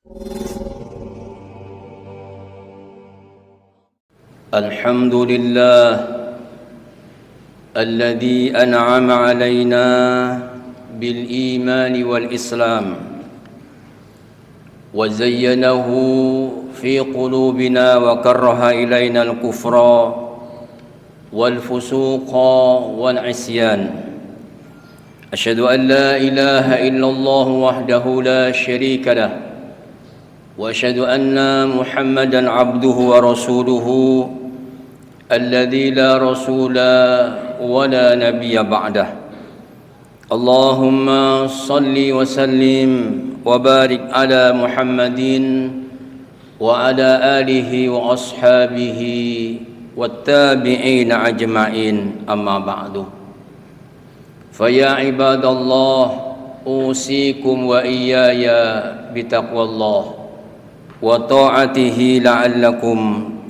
الحمد لله الذي أنعم علينا بالإيمان والإسلام وزينه في قلوبنا وكره إلينا الكفر والفسوق والعصيان. أشهد أن لا إله إلا الله وحده لا شريك له وأشهد أن محمدا عبده ورسوله الذي لا رسول ولا نبي بعده. اللهم صل وسلم وبارك على محمد وعلى آله وأصحابه والتابعين أجمعين. أما بعد، فيا عباد الله، أوصيكم وإياي بتقوى الله وطاعته لعلكم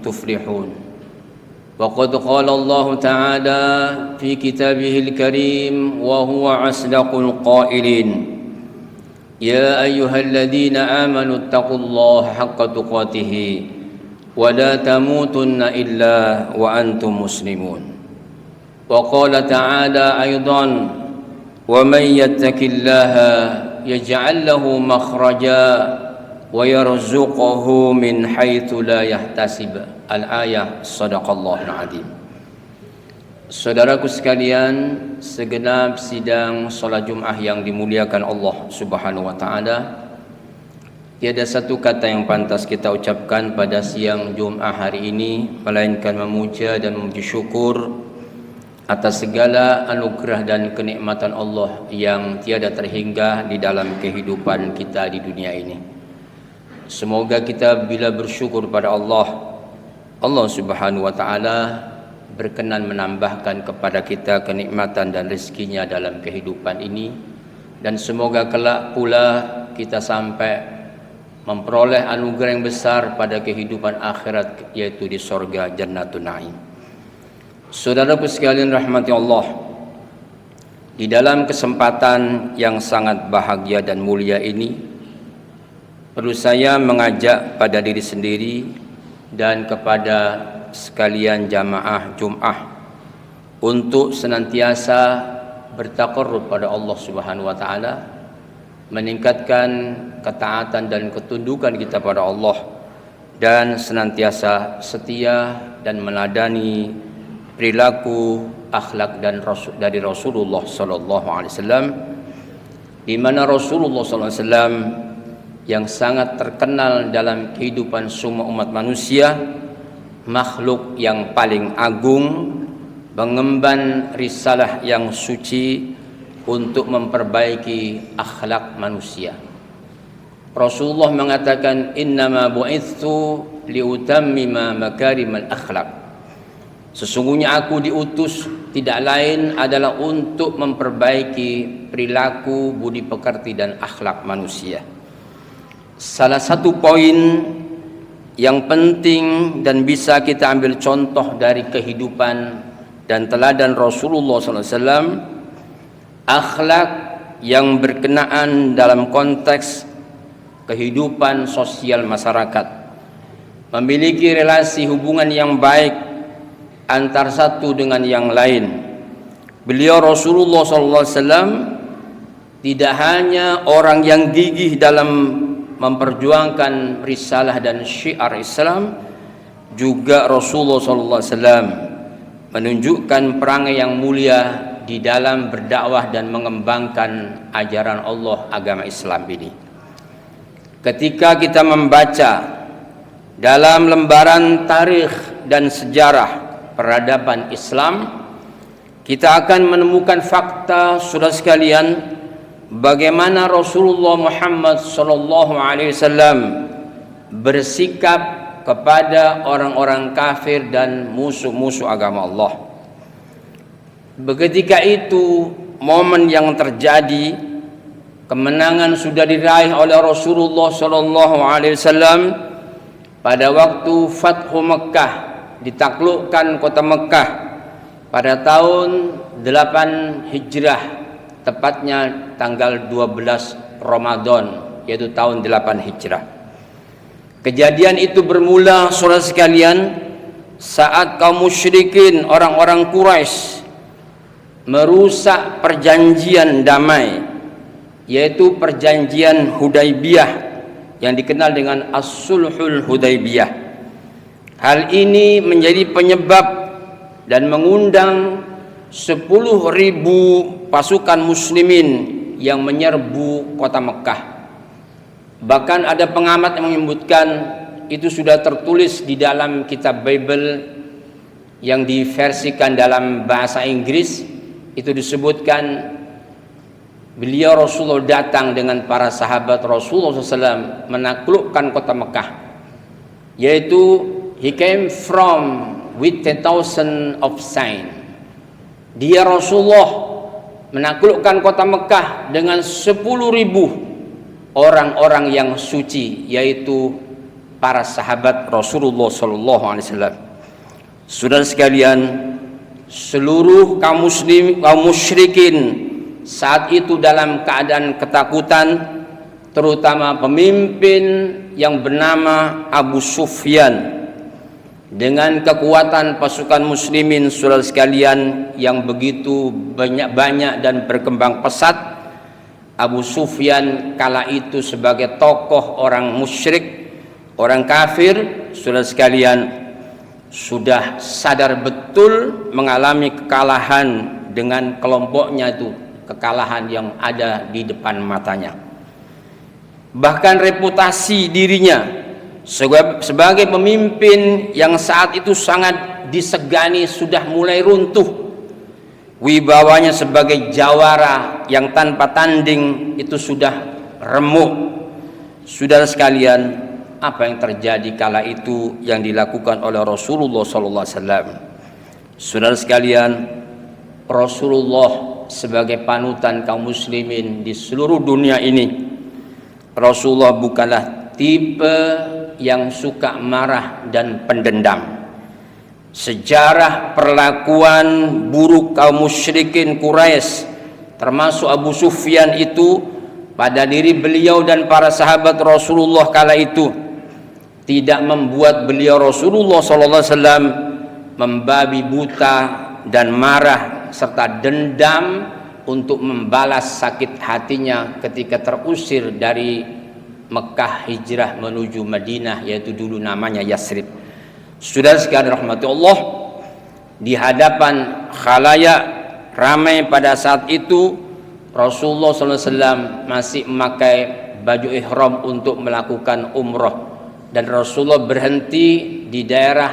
تفلحون. وقد قال الله تعالى في كتابه الكريم وهو أصدق القائلين: يا أيها الذين آمنوا اتقوا الله حق تقاته ولا تموتن إلا وأنتم مسلمون. وقال تعالى أيضا: ومن يتق الله يجعل له مخرجا ويرزقه من حيث لا يحتسب. Al-ayah. Sadaqallahul azim. Saudaraku sekalian, segenap sidang salat Jumat yang dimuliakan Allah Subhanahu wa taala, tiada satu kata yang pantas kita ucapkan pada siang Jumat hari ini melainkan memuja dan memuji syukur atas segala anugerah dan kenikmatan Allah yang tiada terhingga di dalam kehidupan kita di dunia ini. Semoga kita bila bersyukur pada Allah Subhanahu wa ta'ala berkenan menambahkan kepada kita kenikmatan dan rezekinya dalam kehidupan ini, dan semoga kelak pula kita sampai memperoleh anugerah yang besar pada kehidupan akhirat, yaitu di surga Jannatun Na'im. Saudaraku sekalian rahmati Allah, di dalam kesempatan yang sangat bahagia dan mulia ini, perlu saya mengajak pada diri sendiri dan kepada sekalian jamaah Jum'ah untuk senantiasa bertaqarrub pada Allah Subhanahu wa taala, meningkatkan ketaatan dan ketundukan kita pada Allah, dan senantiasa setia dan meladani perilaku, akhlak dan dari Rasulullah sallallahu alaihi wasallam, di mana Rasulullah sallallahu alaihi wasallam yang sangat terkenal dalam kehidupan semua umat manusia, makhluk yang paling agung, mengemban risalah yang suci untuk memperbaiki akhlak manusia. Rasulullah mengatakan, innama bu'itsu liutammima makarimal akhlak. Sesungguhnya aku diutus tidak lain adalah untuk memperbaiki perilaku, budi pekerti dan akhlak manusia. Salah satu poin yang penting dan bisa kita ambil contoh dari kehidupan dan teladan Rasulullah SAW, akhlak yang berkenaan dalam konteks kehidupan sosial masyarakat, memiliki relasi hubungan yang baik antar satu dengan yang lain. Beliau Rasulullah SAW tidak hanya orang yang gigih dalam memperjuangkan risalah dan syiar Islam, juga Rasulullah SAW menunjukkan perangai yang mulia di dalam berdakwah dan mengembangkan ajaran Allah, agama Islam ini. Ketika kita membaca dalam lembaran tarikh dan sejarah peradaban Islam, kita akan menemukan fakta, saudara sekalian, bagaimana Rasulullah Muhammad sallallahu alaihi wasallam bersikap kepada orang-orang kafir dan musuh-musuh agama Allah. Ketika itu momen yang terjadi, kemenangan sudah diraih oleh Rasulullah sallallahu alaihi wasallam pada waktu Fathu Mekah, ditaklukkan kota Mekah pada tahun 8 Hijrah, tepatnya tanggal 12 Ramadan, yaitu tahun 8 Hijrah. Kejadian itu bermula, saudara sekalian, saat kaum musyrikin, orang-orang Quraisy, merusak perjanjian damai, yaitu perjanjian Hudaybiyah yang dikenal dengan As-Sulhul Hudaybiyah. Hal ini menjadi penyebab dan mengundang 10.000 pasukan muslimin yang menyerbu kota Mekah. Bahkan ada pengamat yang menyebutkan itu sudah tertulis di dalam kitab Bible yang diversikan dalam bahasa Inggris. Itu disebutkan beliau Rasulullah datang dengan para sahabat Rasulullah SAW menaklukkan kota Mekah, yaitu he came from with 10,000 of sign. Dia Rasulullah menaklukkan kota Mekah dengan 10.000 orang-orang yang suci, yaitu para sahabat Rasulullah sallallahu alaihi wasallam. Saudara sekalian, seluruh kaum musyrikin saat itu dalam keadaan ketakutan, terutama pemimpin yang bernama Abu Sufyan. Dengan kekuatan pasukan muslimin, saudara sekalian, yang begitu banyak dan berkembang pesat, Abu Sufyan kala itu sebagai tokoh orang musyrik, orang kafir, saudara sekalian, sudah sadar betul mengalami kekalahan dengan kelompoknya itu, kekalahan yang ada di depan matanya. Bahkan reputasi dirinya sebagai pemimpin yang saat itu sangat disegani sudah mulai runtuh. Wibawanya sebagai jawara yang tanpa tanding itu sudah remuk. Saudara sekalian, apa yang terjadi kala itu yang dilakukan oleh Rasulullah SAW? Saudara sekalian, Rasulullah sebagai panutan kaum muslimin di seluruh dunia ini, Rasulullah bukanlah tipe yang suka marah dan pendendam. Sejarah perlakuan buruk kaum musyrikin Quraisy, termasuk Abu Sufyan itu, pada diri beliau dan para sahabat Rasulullah kala itu tidak membuat beliau Rasulullah SAW membabi buta dan marah serta dendam untuk membalas sakit hatinya ketika terusir dari Mekah hijrah menuju Madinah, yaitu dulu namanya Yasrib. Saudara sekalian rahmati Allah, di hadapan khalayak ramai pada saat itu, Rasulullah SAW masih memakai baju ihram untuk melakukan umrah, dan Rasulullah berhenti di daerah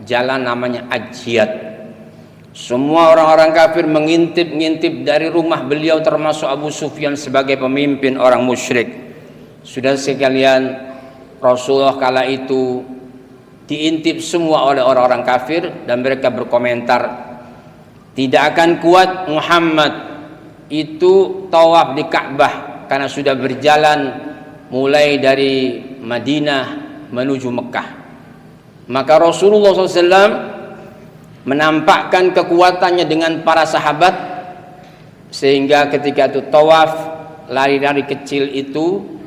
jalan namanya Ajiyat. Semua orang-orang kafir mengintip-ngintip dari rumah beliau, termasuk Abu Sufyan sebagai pemimpin orang musyrik. Saudara sekalian, Rasulullah kala itu diintip semua oleh orang-orang kafir, dan mereka berkomentar, tidak akan kuat Muhammad itu tawaf di Ka'bah karena sudah berjalan mulai dari Madinah menuju Mekah. Maka Rasulullah SAW menampakkan kekuatannya dengan para sahabat, sehingga ketika itu tawaf lari-lari kecil itu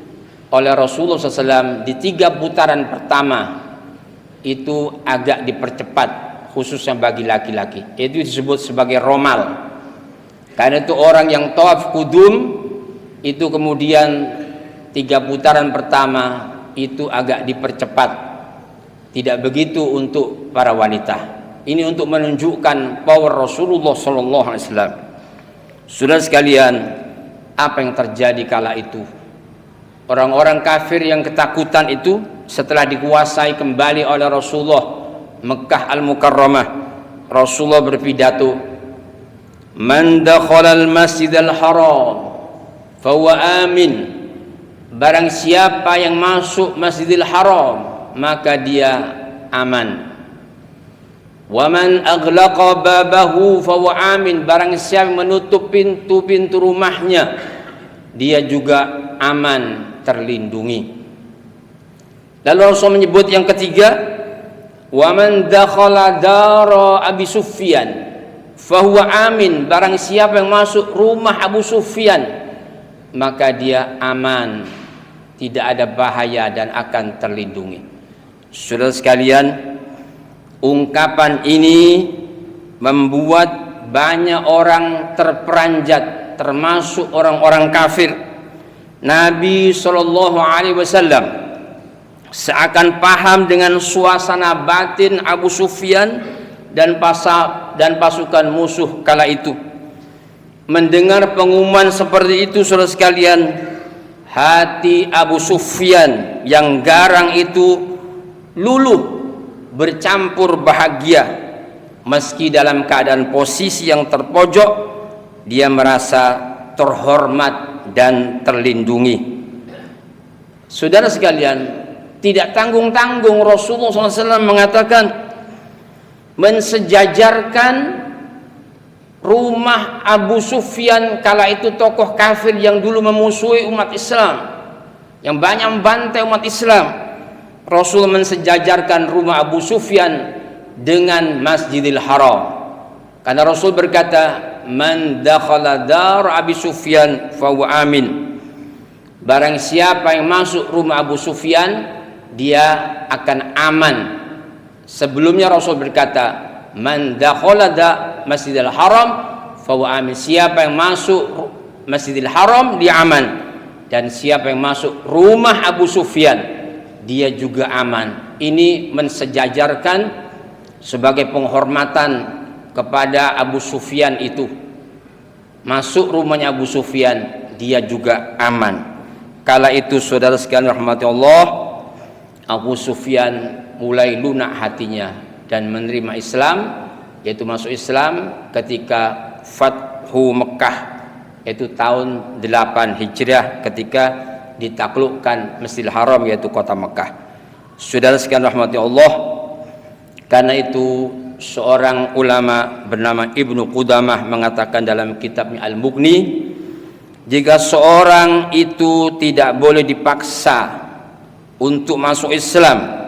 oleh Rasulullah SAW di 3 putaran pertama itu agak dipercepat, khususnya bagi laki-laki. Itu disebut sebagai romal. Karena itu orang yang tawaf kudum itu kemudian 3 putaran pertama itu agak dipercepat. Tidak begitu untuk para wanita. Ini untuk menunjukkan power Rasulullah SAW. Saudara sekalian, apa yang terjadi kala itu? Orang-orang kafir yang ketakutan itu setelah dikuasai kembali oleh Rasulullah Mekah Al-Mukarramah, Rasulullah berpidato, "Man dakhalal Masjidal Haram fahuwa amin." Barang siapa yang masuk Masjidil Haram, maka dia aman. "Wa man aghlaqa babahu fahuwa amin." Barang siapa yang menutup pintu-pintu rumahnya, dia juga aman, terlindungi. Lalu Rasul menyebut yang ketiga, "Wa man dakhala dara Abi Sufyan fahuwa amin." Barang siapa yang masuk rumah Abu Sufyan, maka dia aman, tidak ada bahaya dan akan terlindungi. Saudara sekalian, ungkapan ini membuat banyak orang terperanjat, termasuk orang-orang kafir. Nabi SAW seakan paham dengan suasana batin Abu Sufyan dan pasukan musuh kala itu. Mendengar pengumuman seperti itu, saudara sekalian, hati Abu Sufyan yang garang itu luluh bercampur bahagia. Meski dalam keadaan posisi yang terpojok, dia merasa terhormat dan terlindungi. Saudara sekalian, tidak tanggung-tanggung Rasulullah SAW mengatakan, mensejajarkan rumah Abu Sufyan, kala itu tokoh kafir yang dulu memusuhi umat Islam, yang banyak membantai umat Islam. Rasul mensejajarkan rumah Abu Sufyan dengan Masjidil Haram, karena Rasul berkata, man dakhala dar Abi Sufyan fahuwa amin. Barang siapa yang masuk rumah Abu Sufyan, dia akan aman. Sebelumnya Rasul berkata, man dakhala Masjidil Haram fahuwa amin. Siapa yang masuk Masjidil Haram, dia aman. Dan siapa yang masuk rumah Abu Sufyan, dia juga aman. Ini mensejajarkan sebagai penghormatan kepada Abu Sufyan itu. Masuk rumahnya Abu Sufyan, dia juga aman. Kala itu, saudara sekalian rahmati Allah, Abu Sufyan mulai lunak hatinya dan menerima Islam, yaitu masuk Islam ketika Fathu Mekah, yaitu tahun 8 Hijriah, ketika ditaklukkan Masjidil Haram, yaitu kota Mekah. Saudara sekalian rahmati Allah, karena itu seorang ulama bernama Ibnu Qudamah mengatakan dalam kitabnya Al-Mughni, jika seorang itu tidak boleh dipaksa untuk masuk Islam,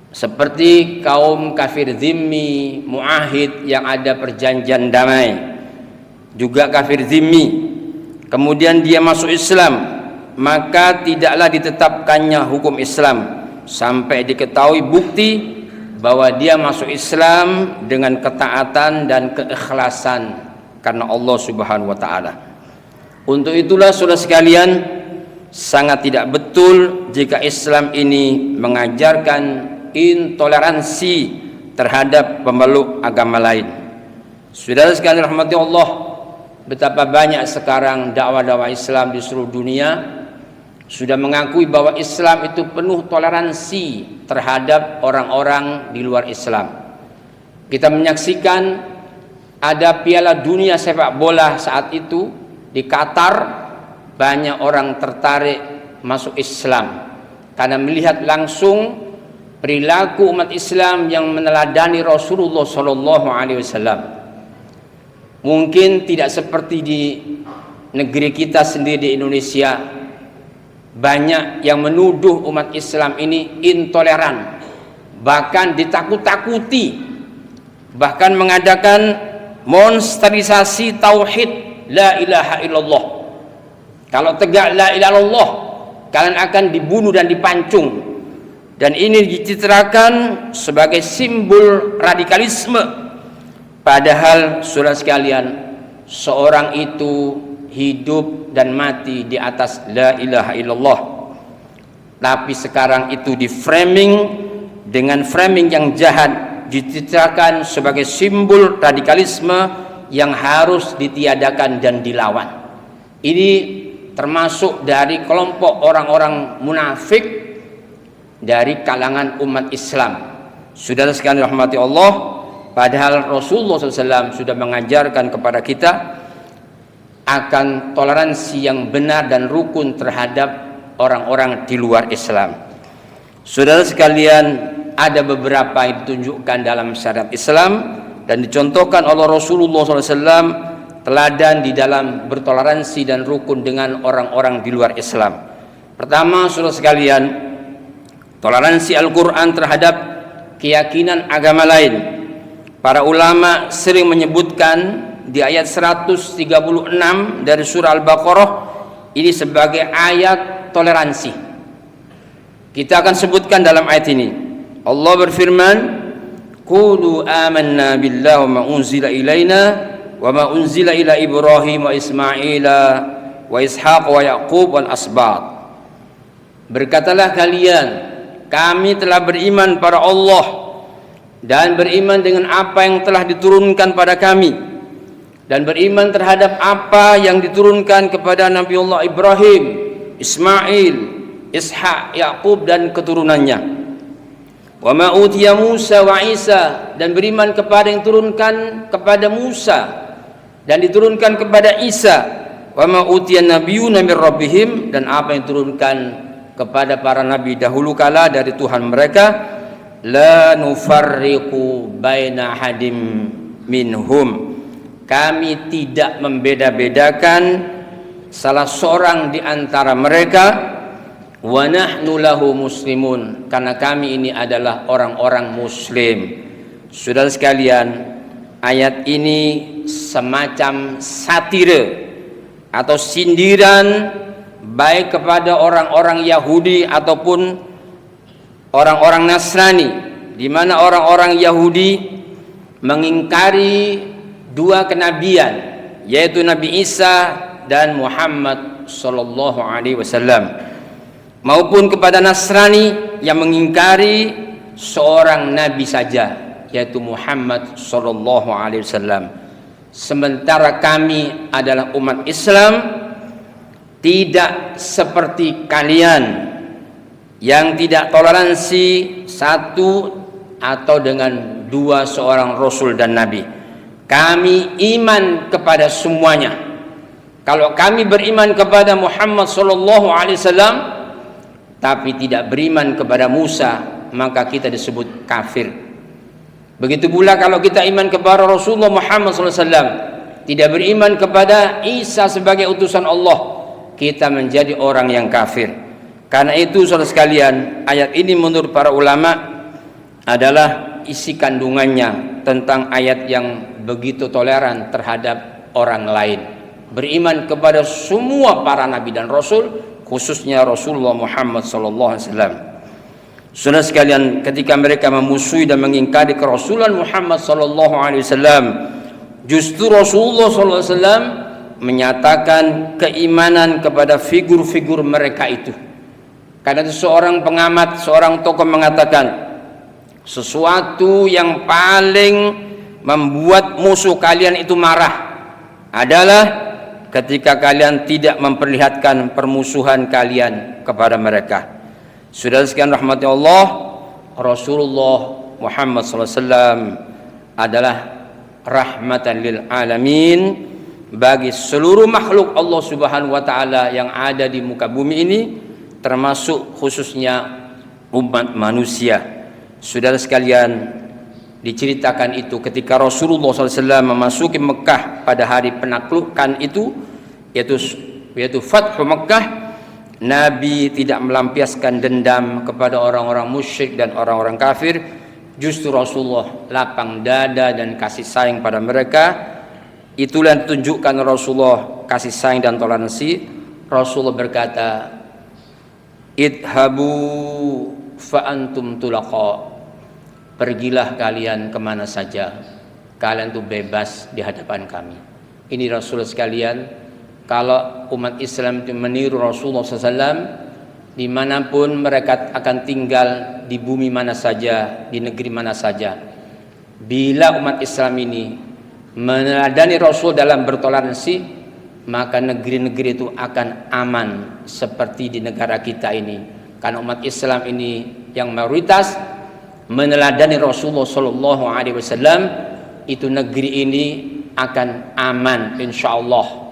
seperti kaum kafir zimmi, muahid yang ada perjanjian damai, juga kafir zimmi, kemudian dia masuk Islam, maka tidaklah ditetapkannya hukum Islam sampai diketahui bukti bahwa dia masuk Islam dengan ketaatan dan keikhlasan karena Allah Subhanahu wa taala. Untuk itulah saudara sekalian, sangat tidak betul jika Islam ini mengajarkan intoleransi terhadap pemeluk agama lain. Saudara sekalian rahmati Allah, betapa banyak sekarang dakwah-dakwah Islam di seluruh dunia sudah mengakui bahwa Islam itu penuh toleransi terhadap orang-orang di luar Islam. Kita menyaksikan ada Piala Dunia sepak bola saat itu di Qatar, banyak orang tertarik masuk Islam karena melihat langsung perilaku umat Islam yang meneladani Rasulullah SAW. Mungkin tidak seperti di negeri kita sendiri di Indonesia. Banyak yang menuduh umat Islam ini intoleran, bahkan ditakut-takuti, bahkan mengadakan monsterisasi tauhid la ilaha illallah. Kalau tegak la ilaha illallah, kalian akan dibunuh dan dipancung. Dan ini dicitrakan sebagai simbol radikalisme. Padahal saudara sekalian, seorang itu hidup dan mati di atas la ilaha illallah. Tapi sekarang itu di framing dengan framing yang jahat, dicitrakan sebagai simbol radikalisme yang harus ditiadakan dan dilawan. Ini termasuk dari kelompok orang-orang munafik dari kalangan umat Islam. Saudara sekalian rahmati Allah, padahal Rasulullah SAW sudah mengajarkan kepada kita akan toleransi yang benar dan rukun terhadap orang-orang di luar Islam. Saudara sekalian, ada beberapa yang ditunjukkan dalam syariat Islam dan dicontohkan oleh Rasulullah SAW teladan di dalam bertoleransi dan rukun dengan orang-orang di luar Islam. Pertama, saudara sekalian, toleransi Al-Quran terhadap keyakinan agama lain. Para ulama sering menyebutkan di ayat 136 dari surah Al-Baqarah, ini sebagai ayat toleransi. Kita akan sebutkan dalam ayat ini. Allah berfirman, "Qulu amanna billahi wa ma unzila ilaina wa ma unzila ila Ibrahim wa Ismaila wa Ishaq wa Yaqub wal asbat." Berkatalah kalian, kami telah beriman pada Allah dan beriman dengan apa yang telah diturunkan pada kami, dan beriman terhadap apa yang diturunkan kepada Nabiullah Ibrahim, Ismail, Ishaq, Yaqub dan keturunannya. Wa ma utiya Musa wa Isa, dan beriman kepada yang diturunkan kepada Musa dan diturunkan kepada Isa. Wa ma utiya nabiyyuna min rabbihim, dan apa yang diturunkan kepada para nabi dahulu kala dari Tuhan mereka. La nufarriqu baina hadim minhum, kami tidak membeda-bedakan salah seorang di antara mereka. Wa nahnu lahu muslimun, karena kami ini adalah orang-orang muslim. Saudara sekalian, ayat ini semacam satire atau sindiran baik kepada orang-orang Yahudi ataupun orang-orang Nasrani, di mana orang-orang Yahudi mengingkari dua kenabian, yaitu Nabi Isa dan Muhammad sallallahu alaihi wasallam, maupun kepada Nasrani yang mengingkari seorang nabi saja, yaitu Muhammad sallallahu alaihi wasallam. Sementara kami adalah umat Islam, tidak seperti kalian yang tidak toleransi satu atau dengan dua seorang rasul dan nabi. Kami iman kepada semuanya. Kalau kami beriman kepada Muhammad sallallahu alaihi wasallam tapi tidak beriman kepada Musa, maka kita disebut kafir. Begitu pula kalau kita iman kepada Rasulullah Muhammad sallallahu alaihi wasallam, tidak beriman kepada Isa sebagai utusan Allah, kita menjadi orang yang kafir. Karena itu saudara sekalian, ayat ini menurut para ulama adalah isi kandungannya tentang ayat yang begitu toleran terhadap orang lain. Beriman kepada semua para nabi dan rasul, khususnya Rasulullah Muhammad sallallahu alaihi wasallam. Saudara sekalian, ketika mereka memusuhi dan mengingkari kerasulan Muhammad sallallahu alaihi wasallam, justru Rasulullah sallallahu alaihi wasallam menyatakan keimanan kepada figur-figur mereka itu. Karena itu seorang pengamat, seorang tokoh mengatakan, sesuatu yang paling membuat musuh kalian itu marah adalah ketika kalian tidak memperlihatkan permusuhan kalian kepada mereka. Saudara sekalian rahmati Allah, Rasulullah Muhammad SAW adalah rahmatan lil alamin bagi seluruh makhluk Allah Subhanahu wa taala yang ada di muka bumi ini, termasuk khususnya umat manusia. Saudara sekalian, diceritakan itu ketika Rasulullah SAW memasuki Mekah pada hari penaklukan itu, yaitu Fathu Mekah, Nabi tidak melampiaskan dendam kepada orang-orang musyrik dan orang-orang kafir. Justru Rasulullah lapang dada dan kasih sayang pada mereka. Itulah yang ditunjukkan Rasulullah, kasih sayang dan toleransi. Rasulullah berkata, idhabu fa antum tulaqa, pergilah kalian kemana saja, kalian itu bebas di hadapan kami. Ini Rasulullah sekalian, kalau umat Islam itu meniru Rasulullah SAW, dimanapun mereka akan tinggal, di bumi mana saja, di negeri mana saja, bila umat Islam ini meneladani Rasul dalam bertoleransi, maka negeri-negeri itu akan aman seperti di negara kita ini. Karena umat Islam ini yang mayoritas meneladani Rasulullah Sallallahu Alaihi Wasallam, itu negeri ini akan aman insyaallah.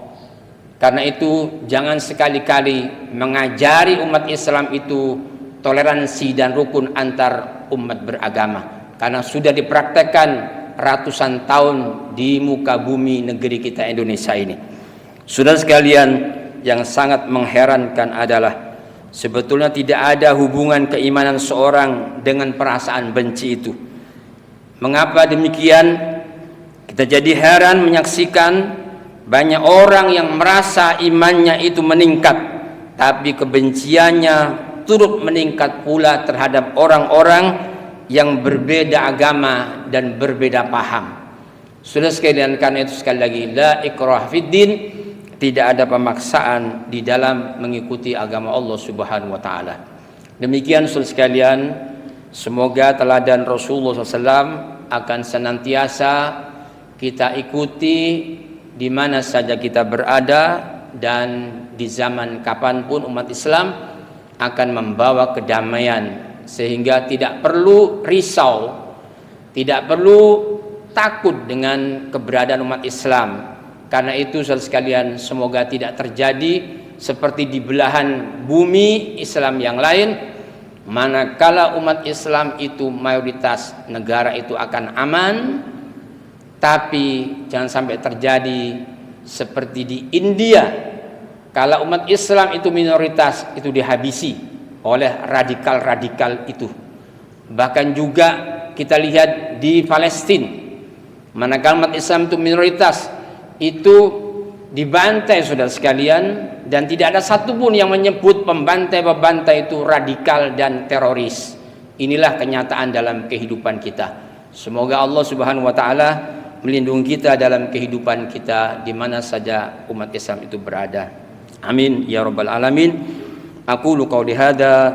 Karena itu jangan sekali-kali mengajari umat Islam itu toleransi dan rukun antar umat beragama, karena sudah dipraktekkan ratusan tahun di muka bumi negeri kita Indonesia ini. Saudara sekalian, yang sangat mengherankan adalah sebetulnya tidak ada hubungan keimanan seorang dengan perasaan benci itu. Mengapa demikian? Kita jadi heran menyaksikan Banyak orang yang merasa imannya itu meningkat, tapi kebenciannya turut meningkat pula terhadap orang-orang yang berbeda agama dan berbeda paham. Sudah sekalian, karena itu sekali lagi, la ikrah fiddin, tidak ada pemaksaan di dalam mengikuti agama Allah Subhanahu wa taala. Demikian saudara sekalian, semoga teladan Rasulullah SAW akan senantiasa kita ikuti di mana saja kita berada, dan di zaman kapanpun umat Islam akan membawa kedamaian, sehingga tidak perlu risau, tidak perlu takut dengan keberadaan umat Islam. Karena itu saudara sekalian, semoga tidak terjadi seperti di belahan bumi Islam yang lain, manakala umat Islam itu mayoritas, negara itu akan aman. Tapi jangan sampai terjadi seperti di India, kalau umat Islam itu minoritas, itu dihabisi oleh radikal-radikal itu. Bahkan juga kita lihat di Palestina, manakala umat Islam itu minoritas, itu dibantai saudara sekalian, dan tidak ada satupun yang menyebut pembantai-pembantai itu radikal dan teroris. Inilah kenyataan dalam kehidupan kita. Semoga Allah Subhanahu wa taala melindungi kita dalam kehidupan kita di mana saja umat Islam itu berada. Amin ya rabbal alamin. Aqulu qauli hadza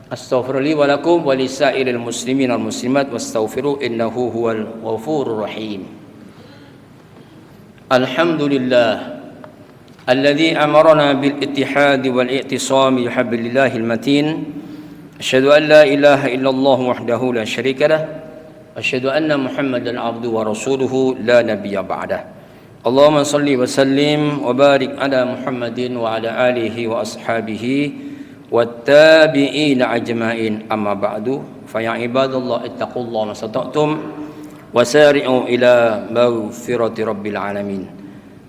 astaghfirullahi wa lakum wa lisairil muslimin wal muslimat wastaghfiru innahu huwal ghafurur rahim. Alhamdulillah alladzi amarna bil ittihad wal i'tisam bihablillahil matin. Asyhadu an la ilaha illallah wahdahu la syarika lah. Asyhadu anna Muhammadan abduhu wa rasuluhu la nabiyya ba'dah. Allahumma salli wa sallim wa barik ala Muhammadin wa ala alihi wa ashabihi wattabi'in ajma'in, amma ba'du. Fa ya ibadallah ittaqullaha masata'tum wasari'u ila maghfirati rabbil alamin.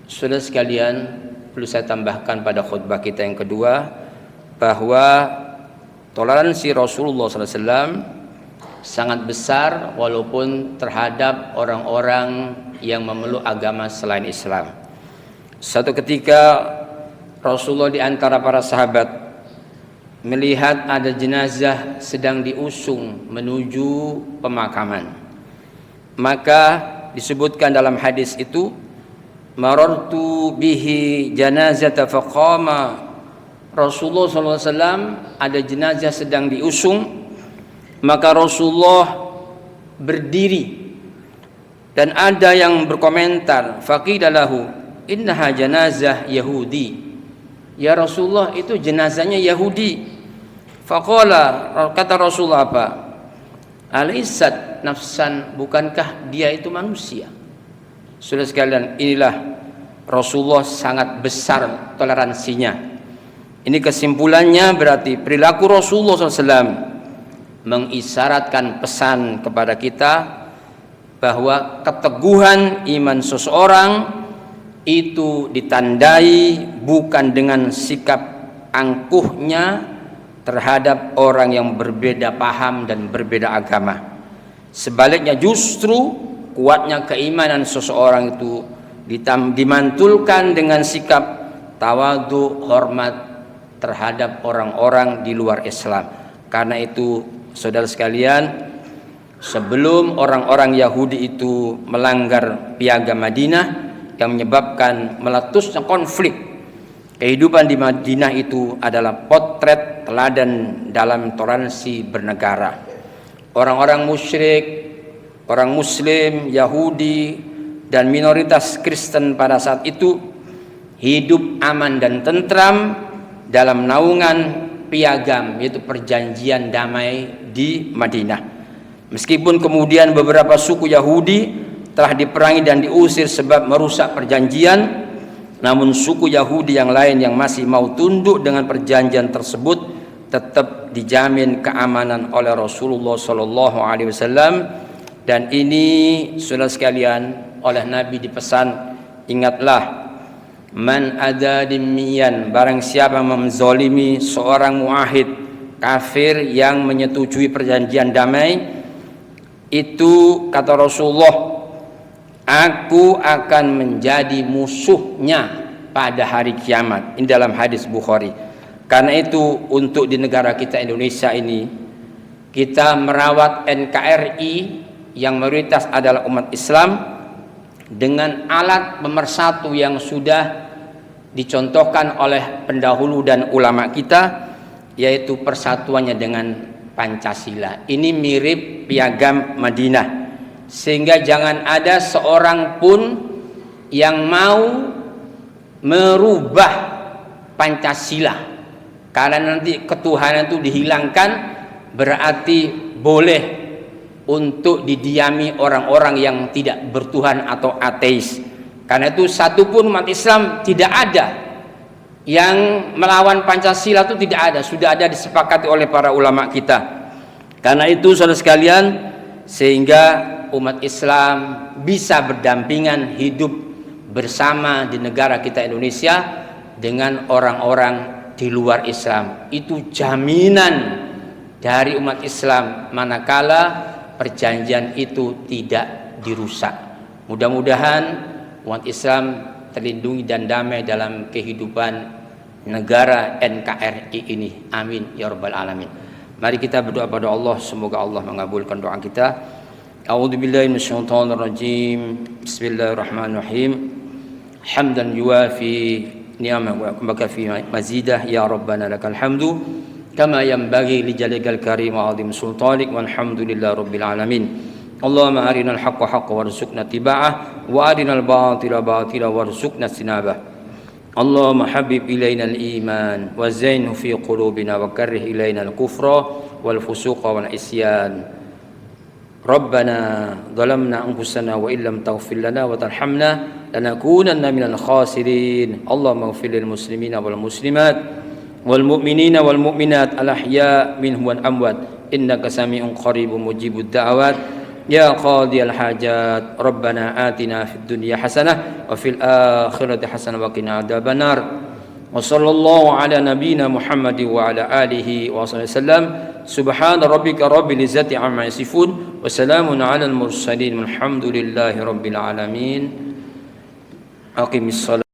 Saudara sekalian, perlu saya tambahkan pada khutbah kita yang kedua bahwa toleransi Rasulullah SAW sangat besar, walaupun terhadap orang-orang yang memeluk agama selain Islam. Suatu ketika Rasulullah di antara para sahabat melihat ada jenazah sedang diusung menuju pemakaman. Maka disebutkan dalam hadis itu, marartu bihi janazata faqama. Rasulullah SAW ada jenazah sedang diusung, maka Rasulullah berdiri, dan ada yang berkomentar, faqila lahu innaha janazah Yahudi. Ya Rasulullah, itu jenazahnya Yahudi. Faqala, kata Rasulullah apa? Alaisat nafsan, bukankah dia itu manusia? Saudara sekalian, inilah Rasulullah sangat besar toleransinya. Ini kesimpulannya, berarti perilaku Rasulullah SAW mengisyaratkan pesan kepada kita bahwa keteguhan iman seseorang itu ditandai bukan dengan sikap angkuhnya terhadap orang yang berbeda paham dan berbeda agama. Sebaliknya, justru kuatnya keimanan seseorang itu dimantulkan dengan sikap tawadhu, hormat terhadap orang-orang di luar Islam. Karena itu saudara sekalian, sebelum orang-orang Yahudi itu melanggar piagam Madinah yang menyebabkan meletusnya konflik, kehidupan di Madinah itu adalah potret teladan dalam toleransi bernegara. Orang-orang musyrik, orang Muslim, Yahudi, dan minoritas Kristen pada saat itu hidup aman dan tentram dalam naungan piagam, yaitu perjanjian damai di Madinah. Meskipun kemudian beberapa suku Yahudi telah diperangi dan diusir sebab merusak perjanjian, namun suku Yahudi yang lain yang masih mau tunduk dengan perjanjian tersebut tetap dijamin keamanan oleh Rasulullah SAW. Dan ini saudara sekalian, oleh Nabi dipesan, ingatlah, man ada dimian, barang siapa menzalimi seorang muahid kafir yang menyetujui perjanjian damai, itu kata Rasulullah aku akan menjadi musuhnya pada hari kiamat. Ini dalam hadis Bukhari. Karena itu untuk di negara kita Indonesia ini, kita merawat NKRI yang mayoritas adalah umat Islam dengan alat pemersatu yang sudah dicontohkan oleh pendahulu dan ulama kita, yaitu persatuannya dengan Pancasila. Ini mirip piagam Madinah, sehingga jangan ada seorang pun yang mau merubah Pancasila. Karena nanti ketuhanan itu dihilangkan, berarti boleh untuk didiami orang-orang yang tidak bertuhan atau ateis. Karena itu satupun umat Islam tidak ada yang melawan Pancasila, itu tidak ada, sudah ada disepakati oleh para ulama kita. Karena itu saudara sekalian, sehingga umat Islam bisa berdampingan hidup bersama di negara kita Indonesia dengan orang-orang di luar Islam. Itu jaminan dari umat Islam manakala perjanjian itu tidak dirusak. Mudah-mudahan umat Islam terlindungi dan damai dalam kehidupan negara NKRI ini. Amin ya rabbal alamin. Mari kita berdoa pada Allah, semoga Allah mengabulkan doa kita. A'udzubillahi minasyaitonir rajim. Bismillahirrahmanirrahim. Hamdan yuwafi ni'amahu wa kafi mazidah, ya rabbana lakal hamdu kama yanbaghi li jalikal karim wa 'azim sultanik, walhamdulillahi rabbil alamin. Allahumma arinal haqqa haqqan warzuqna tiba'ah wa arinal batila batila warzuqna sinabah. Allahumma habib ilainal iman wa zainhu fi qulubina wa karrih ilainal kufra wal fusuqa wal isyan. Rabbana zalamna anfusana wa illam taghfir lana wa tarhamna lanakunanna minal khasirin. Allahumma ighfir lil muslimina wal muslimat wal mu'minina wal mu'minat al ahya minhum wal amwat innaka sami'un qaribun mujibud da'awat ya qadiyal hajat. Rabbana atina fid dunya hasanah wa fil akhirati hasanah wa qina adzabannar. Wa sallallahu ala nabiyyina Muhammad wa ala alihi wa sallam. Subhana rabbika rabbil izzati amma yasifun wa salamun alal mursalin walhamdulillahi rabbil alamin. Aqimis shalah.